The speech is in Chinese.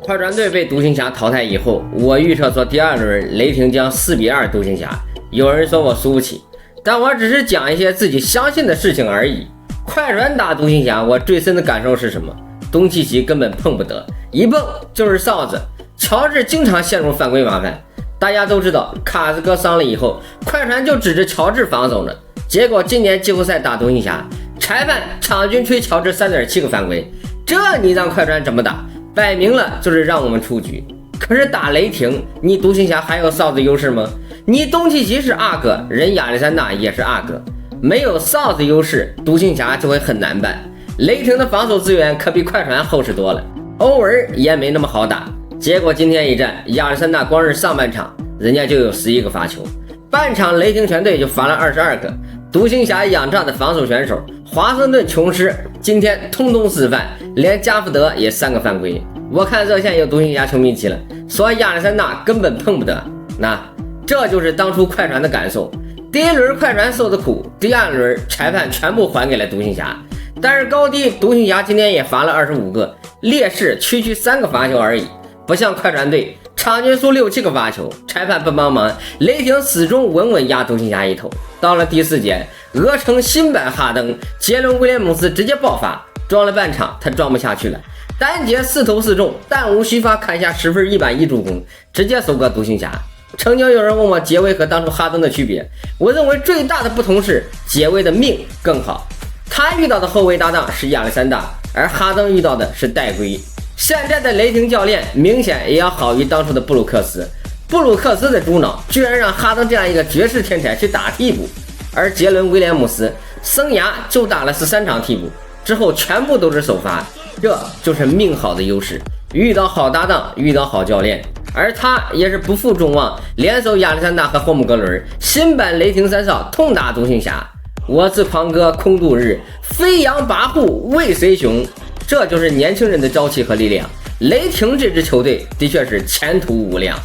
快船队被独行侠淘汰以后，我预测说第二轮雷霆将4-2独行侠。有人说我输不起，但我只是讲一些自己相信的事情而已。快船打独行侠，我最深的感受是什么？东契奇根本碰不得，一碰就是哨子。乔治经常陷入犯规麻烦。大家都知道，卡斯哥伤了以后，快船就指着乔治防守呢。结果今年季后赛打独行侠，裁判场均吹乔治3.7个犯规，这你让快船怎么打？摆明了就是让我们出局。可是打雷霆，你独行侠还有哨子优势吗？你东契奇是阿哥，人亚历山大也是阿哥，没有哨子优势，独行侠就会很难办。雷霆的防守资源可比快船厚实多了，欧文也没那么好打。结果今天一战，亚历山大光是上半场人家就有11个罚球，半场雷霆全队就罚了22个。独行侠仰仗的防守选手华盛顿琼斯今天通通示范，连加福德也3个犯规。我看热线有独行侠球迷急了，说亚历山大根本碰不得。那这就是当初快船的感受，第一轮快船受的苦，第二轮裁判全部还给了独行侠。但是高低独行侠今天也罚了25个，劣势区3个罚球而已，不像快船队场均输6-7个罚球，裁判不帮忙，雷霆始终稳稳压独行侠一头。到了第4节，俄城新版哈登杰伦威廉姆斯直接爆发，装了半场他装不下去了，单节4投4中，弹无虚发砍下10分1板1助攻，直接收割独行侠。曾经有人问我杰威和当初哈登的区别，我认为最大的不同是杰威的命更好，他遇到的后卫搭档是亚历山大，而哈登遇到的是戴圭。现在的雷霆教练明显也要好于当初的布鲁克斯，布鲁克斯的猪脑居然让哈登这样一个绝世天才去打替补，而杰伦威廉姆斯生涯就打了13场替补，之后全部都是首发，这就是命好的优势，遇到好搭档，遇到好教练。而他也是不负众望，联手亚历山大和霍姆格伦，新版雷霆三少痛打独行侠。我是狂哥空度日，飞扬跋扈为谁雄？这就是年轻人的朝气和力量。雷霆这支球队的确是前途无量。